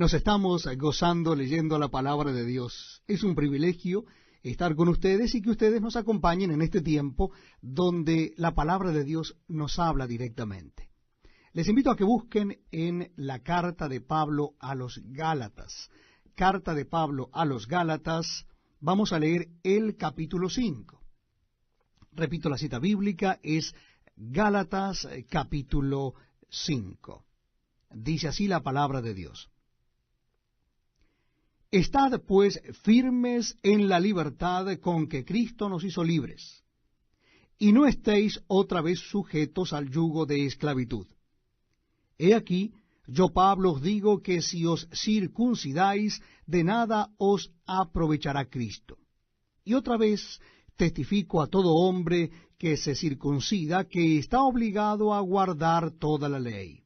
Nos estamos gozando leyendo la palabra de Dios. Es un privilegio estar con ustedes y que ustedes nos acompañen en este tiempo donde la palabra de Dios nos habla directamente. Les invito a que busquen en la carta de Pablo a los Gálatas. Carta de Pablo a los Gálatas, vamos a leer el capítulo 5. Repito, la cita bíblica es Gálatas capítulo 5. Dice así la palabra de Dios. Estad pues firmes en la libertad con que Cristo nos hizo libres, y no estéis otra vez sujetos al yugo de esclavitud. He aquí, yo Pablo os digo que si os circuncidáis, de nada os aprovechará Cristo. Y otra vez testifico a todo hombre que se circuncida, que está obligado a guardar toda la ley.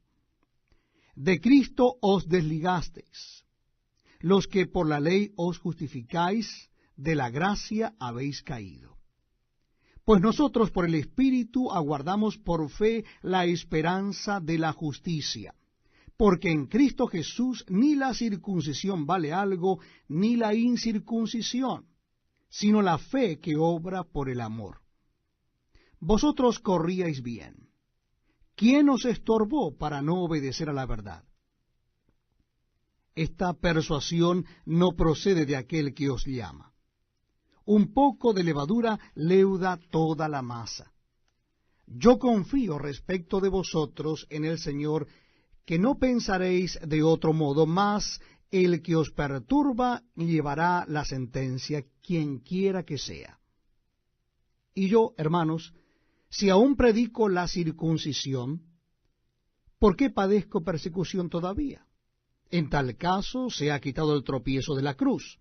De Cristo os desligasteis. Los que por la ley os justificáis, de la gracia habéis caído. Pues nosotros por el Espíritu aguardamos por fe la esperanza de la justicia. Porque en Cristo Jesús ni la circuncisión vale algo, ni la incircuncisión, sino la fe que obra por el amor. Vosotros corríais bien. ¿Quién os estorbó para no obedecer a la verdad? Esta persuasión no procede de aquel que os llama. Un poco de levadura leuda toda la masa. Yo confío respecto de vosotros en el Señor, que no pensaréis de otro modo, mas el que os perturba llevará la sentencia, quien quiera que sea. Y yo, hermanos, si aún predico la circuncisión, ¿por qué padezco persecución todavía? En tal caso se ha quitado el tropiezo de la cruz.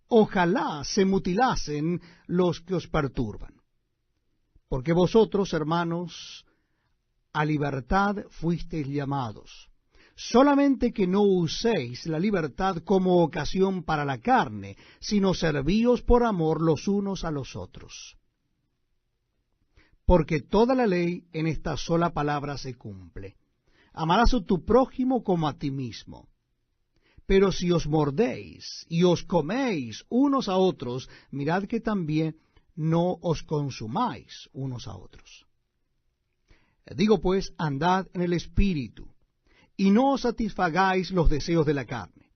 Ojalá se mutilasen los que os perturban. Porque vosotros, hermanos, a libertad fuisteis llamados. Solamente que no uséis la libertad como ocasión para la carne, sino servíos por amor los unos a los otros. Porque toda la ley en esta sola palabra se cumple. Amarás a tu prójimo como a ti mismo. Pero si os mordéis y os coméis unos a otros, mirad que también no os consumáis unos a otros. Digo pues, andad en el Espíritu, y no os satisfagáis los deseos de la carne.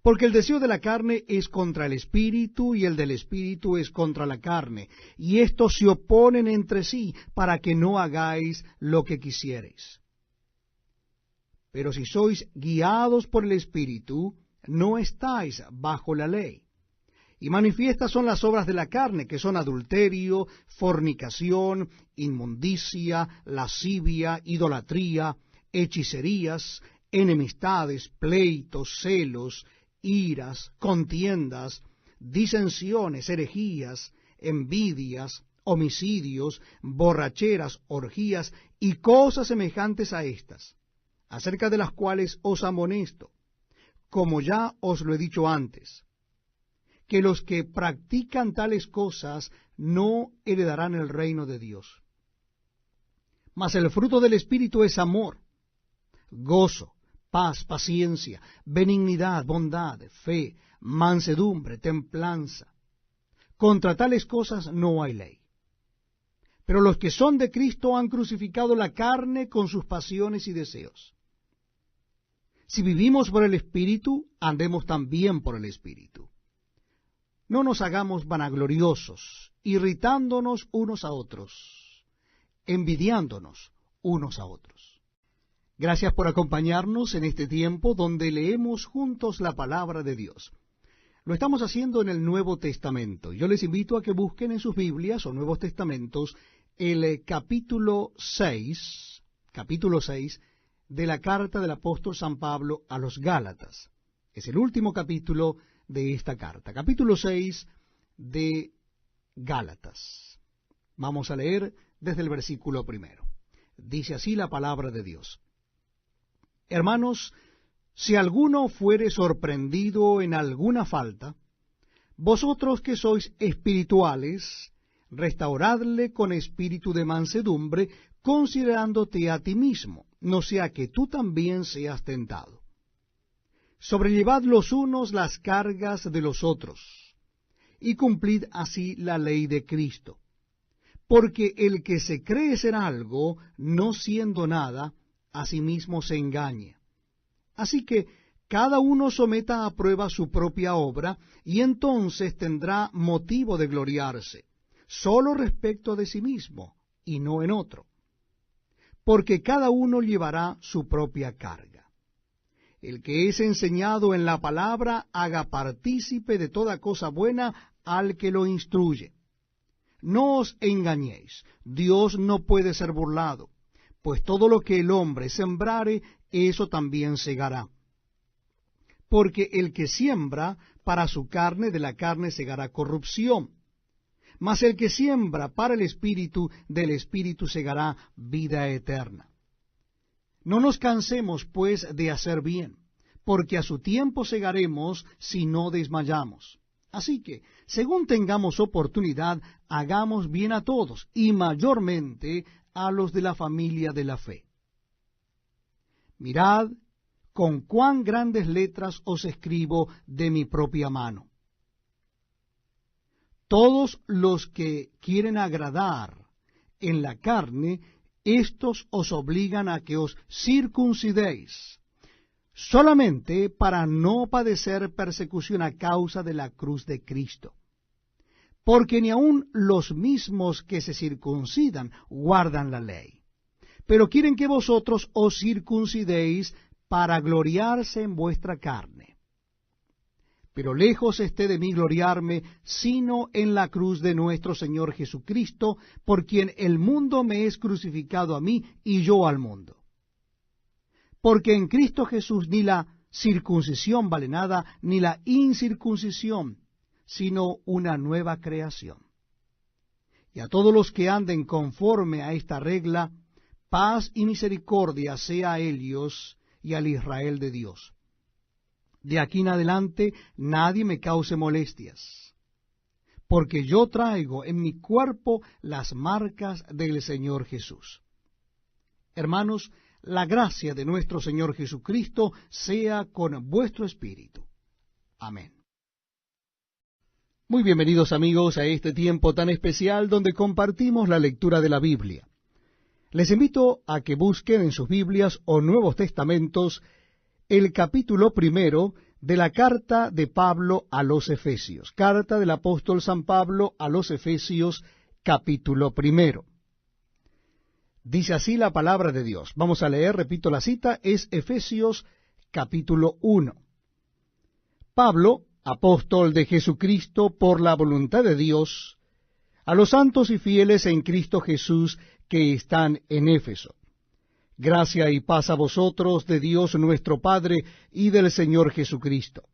Porque el deseo de la carne es contra el Espíritu, y el del Espíritu es contra la carne, y estos se oponen entre sí, para que no hagáis lo que quisiereis. Pero si sois guiados por el Espíritu, no estáis bajo la ley. Y manifiestas son las obras de la carne, que son adulterio, fornicación, inmundicia, lascivia, idolatría, hechicerías, enemistades, pleitos, celos, iras, contiendas, disensiones, herejías, envidias, homicidios, borracheras, orgías y cosas semejantes a estas, acerca de las cuales os amonesto, como ya os lo he dicho antes, que los que practican tales cosas no heredarán el reino de Dios. Mas el fruto del Espíritu es amor, gozo, paz, paciencia, benignidad, bondad, fe, mansedumbre, templanza. Contra tales cosas no hay ley. Pero los que son de Cristo han crucificado la carne con sus pasiones y deseos. Si vivimos por el Espíritu, andemos también por el Espíritu. No nos hagamos vanagloriosos, irritándonos unos a otros, envidiándonos unos a otros. Gracias por acompañarnos en este tiempo donde leemos juntos la palabra de Dios. Lo estamos haciendo en el Nuevo Testamento. Yo les invito a que busquen en sus Biblias o Nuevos Testamentos el capítulo 6 de la carta del apóstol San Pablo a los Gálatas. Es el último capítulo de esta carta. Capítulo 6 de Gálatas. Vamos a leer desde el versículo 1. Dice así la palabra de Dios. Hermanos, si alguno fuere sorprendido en alguna falta, vosotros que sois espirituales, restauradle con espíritu de mansedumbre, considerándote a ti mismo, no sea que tú también seas tentado. sobrellevad los unos las cargas de los otros, y cumplid así la ley de Cristo. Porque el que se cree ser algo, no siendo nada, a sí mismo se engaña. Así que cada uno someta a prueba su propia obra, y entonces tendrá motivo de gloriarse, solo respecto de sí mismo, y no en otro. Porque cada uno llevará su propia carga. El que es enseñado en la palabra, haga partícipe de toda cosa buena al que lo instruye. No os engañéis, Dios no puede ser burlado, pues todo lo que el hombre sembrare, eso también segará. Porque el que siembra para su carne, de la carne segará corrupción. Mas el que siembra para el Espíritu, del Espíritu segará vida eterna. No nos cansemos, pues, de hacer bien, porque a su tiempo segaremos si no desmayamos. Así que, según tengamos oportunidad, hagamos bien a todos, y mayormente a los de la familia de la fe. Mirad con cuán grandes letras os escribo de mi propia mano. Todos los que quieren agradar en la carne, éstos os obligan a que os circuncidéis, solamente para no padecer persecución a causa de la cruz de Cristo. Porque ni aun los mismos que se circuncidan guardan la ley, pero quieren que vosotros os circuncidéis para gloriarse en vuestra carne. Pero lejos esté de mí gloriarme, sino en la cruz de nuestro Señor Jesucristo, por quien el mundo me es crucificado a mí y yo al mundo. Porque en Cristo Jesús ni la circuncisión vale nada, ni la incircuncisión, sino una nueva creación. Y a todos los que anden conforme a esta regla, paz y misericordia sea a ellos y al Israel de Dios. De aquí en adelante nadie me cause molestias, porque yo traigo en mi cuerpo las marcas del Señor Jesús. Hermanos, la gracia de nuestro Señor Jesucristo sea con vuestro espíritu. Amén. Muy bienvenidos amigos a este tiempo tan especial donde compartimos la lectura de la Biblia. Les invito a que busquen en sus Biblias o Nuevos Testamentos el capítulo 1 de la carta de Pablo a los Efesios. Carta del apóstol San Pablo a los Efesios, capítulo 1. Dice así la palabra de Dios. Vamos a leer, repito la cita, es Efesios capítulo 1. Pablo, apóstol de Jesucristo por la voluntad de Dios, a los santos y fieles en Cristo Jesús que están en Éfeso. Gracia y paz a vosotros de Dios nuestro Padre y del Señor Jesucristo.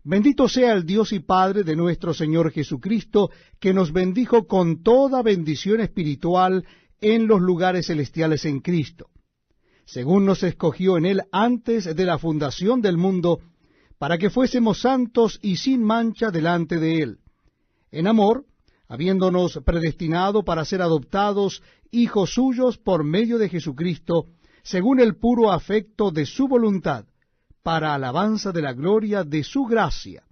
Bendito sea el Dios y Padre de nuestro Señor Jesucristo, que nos bendijo con toda bendición espiritual en los lugares celestiales en Cristo, según nos escogió en Él antes de la fundación del mundo, para que fuésemos santos y sin mancha delante de Él, en amor, habiéndonos predestinado para ser adoptados hijos suyos por medio de Jesucristo, según el puro afecto de su voluntad, para alabanza de la gloria de su gracia,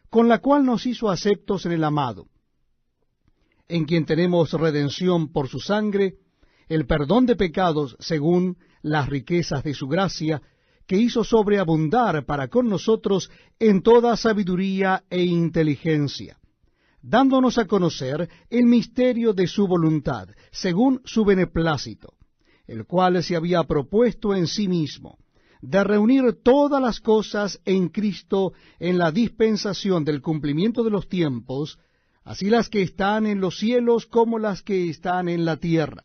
con la cual nos hizo aceptos en el amado, en quien tenemos redención por su sangre, el perdón de pecados según las riquezas de su gracia, que hizo sobreabundar para con nosotros en toda sabiduría e inteligencia, dándonos a conocer el misterio de su voluntad, según su beneplácito, el cual se había propuesto en sí mismo, de reunir todas las cosas en Cristo en la dispensación del cumplimiento de los tiempos, así las que están en los cielos como las que están en la tierra.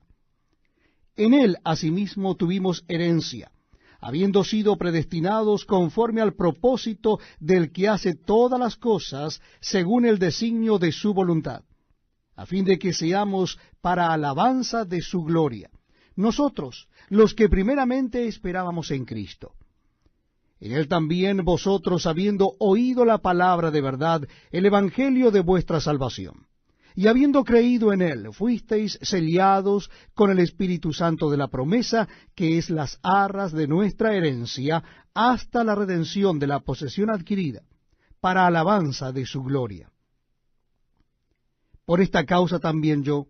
En él asimismo tuvimos herencia, habiendo sido predestinados conforme al propósito del que hace todas las cosas según el designio de su voluntad, a fin de que seamos para alabanza de su gloria, nosotros, los que primeramente esperábamos en Cristo. En él también vosotros, habiendo oído la palabra de verdad, el evangelio de vuestra salvación, y habiendo creído en él, fuisteis sellados con el Espíritu Santo de la promesa, que es las arras de nuestra herencia, hasta la redención de la posesión adquirida, para alabanza de su gloria. Por esta causa también yo,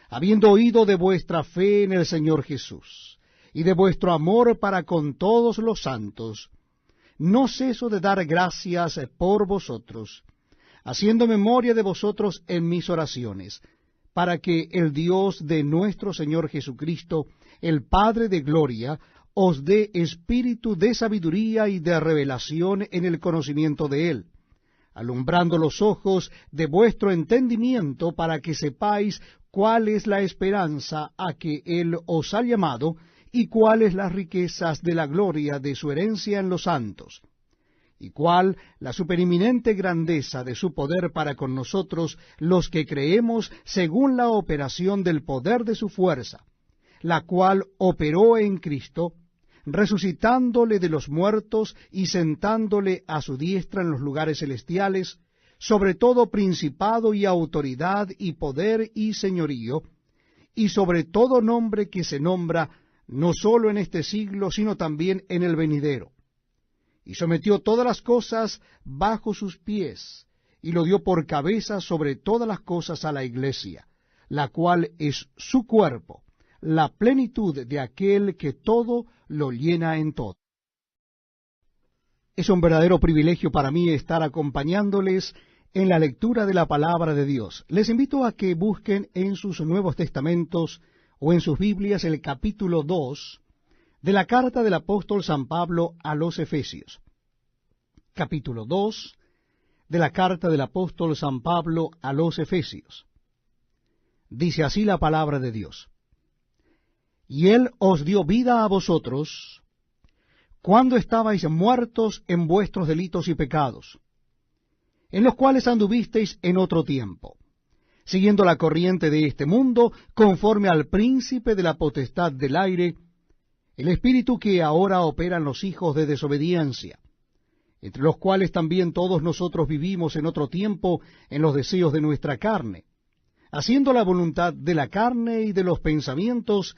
habiendo oído de vuestra fe en el Señor Jesús, y de vuestro amor para con todos los santos, no ceso de dar gracias por vosotros, haciendo memoria de vosotros en mis oraciones, para que el Dios de nuestro Señor Jesucristo, el Padre de gloria, os dé espíritu de sabiduría y de revelación en el conocimiento de Él, alumbrando los ojos de vuestro entendimiento, para que sepáis cuál es la esperanza a que Él os ha llamado, y cuáles las riquezas de la gloria de su herencia en los santos, y cuál la supereminente grandeza de su poder para con nosotros, los que creemos, según la operación del poder de su fuerza, la cual operó en Cristo, resucitándole de los muertos y sentándole a su diestra en los lugares celestiales, sobre todo principado y autoridad y poder y señorío, y sobre todo nombre que se nombra no sólo en este siglo, sino también en el venidero. Y sometió todas las cosas bajo sus pies, y lo dio por cabeza sobre todas las cosas a la Iglesia, la cual es su cuerpo, la plenitud de aquel que todo lo llena en todo. Es un verdadero privilegio para mí estar acompañándoles en la lectura de la palabra de Dios. Les invito a que busquen en sus Nuevos Testamentos o en sus Biblias el capítulo 2 de la carta del apóstol San Pablo a los Efesios. Capítulo 2 de la carta del apóstol San Pablo a los Efesios. Dice así la palabra de Dios: Y Él os dio vida a vosotros cuando estabais muertos en vuestros delitos y pecados, en los cuales anduvisteis en otro tiempo, siguiendo la corriente de este mundo, conforme al príncipe de la potestad del aire, el espíritu que ahora opera en los hijos de desobediencia, entre los cuales también todos nosotros vivimos en otro tiempo en los deseos de nuestra carne, haciendo la voluntad de la carne y de los pensamientos,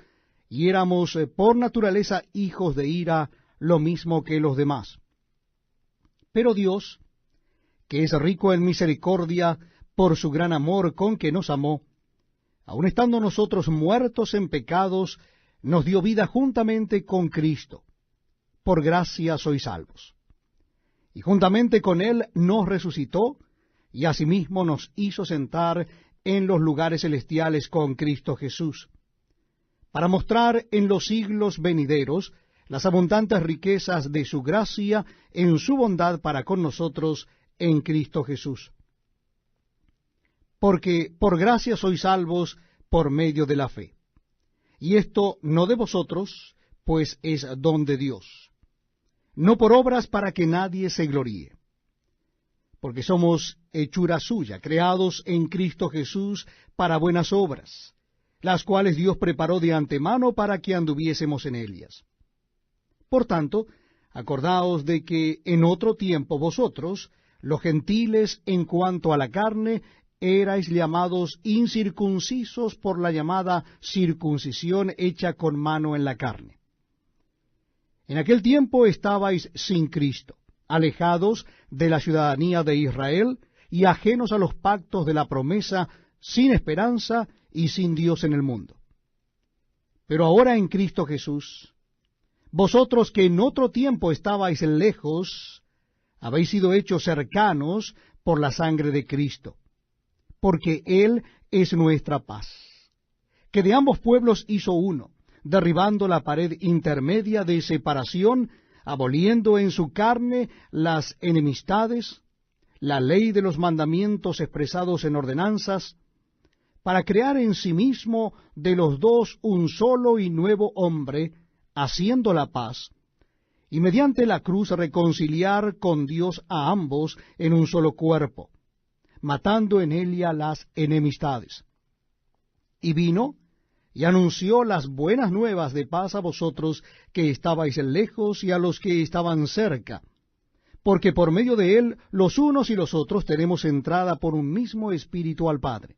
y éramos por naturaleza hijos de ira, lo mismo que los demás. Pero Dios, que es rico en misericordia, por su gran amor con que nos amó, aun estando nosotros muertos en pecados, nos dio vida juntamente con Cristo. Por gracia sois salvos. Y juntamente con Él nos resucitó, y asimismo nos hizo sentar en los lugares celestiales con Cristo Jesús, para mostrar en los siglos venideros las abundantes riquezas de su gracia en su bondad para con nosotros en Cristo Jesús. Porque por gracia sois salvos por medio de la fe. Y esto no de vosotros, pues es don de Dios, no por obras para que nadie se gloríe. Porque somos hechura suya, creados en Cristo Jesús para buenas obras, las cuales Dios preparó de antemano para que anduviésemos en ellas. Por tanto, acordaos de que en otro tiempo vosotros, los gentiles en cuanto a la carne, erais llamados incircuncisos por la llamada circuncisión hecha con mano en la carne. En aquel tiempo estabais sin Cristo, alejados de la ciudadanía de Israel y ajenos a los pactos de la promesa, sin esperanza y sin Dios en el mundo. Pero ahora en Cristo Jesús, vosotros que en otro tiempo estabais lejos, habéis sido hechos cercanos por la sangre de Cristo, porque Él es nuestra paz, que de ambos pueblos hizo uno, derribando la pared intermedia de separación, aboliendo en su carne las enemistades, la ley de los mandamientos expresados en ordenanzas, para crear en sí mismo de los dos un solo y nuevo hombre, haciendo la paz, y mediante la cruz reconciliar con Dios a ambos en un solo cuerpo, matando en ella las enemistades. Y vino y anunció las buenas nuevas de paz a vosotros que estabais lejos y a los que estaban cerca, porque por medio de él los unos y los otros tenemos entrada por un mismo espíritu al Padre.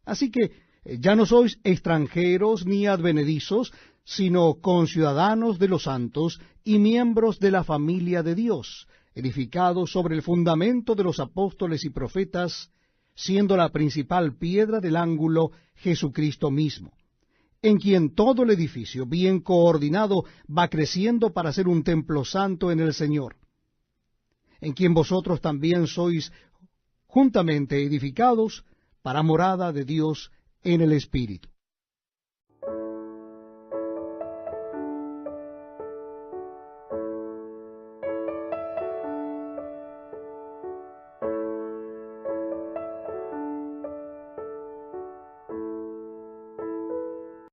Así que ya no sois extranjeros ni advenedizos, sino conciudadanos de los santos y miembros de la familia de Dios, edificados sobre el fundamento de los apóstoles y profetas, siendo la principal piedra del ángulo Jesucristo mismo, en quien todo el edificio, bien coordinado, va creciendo para ser un templo santo en el Señor, en quien vosotros también sois juntamente edificados para morada de Dios en el Espíritu.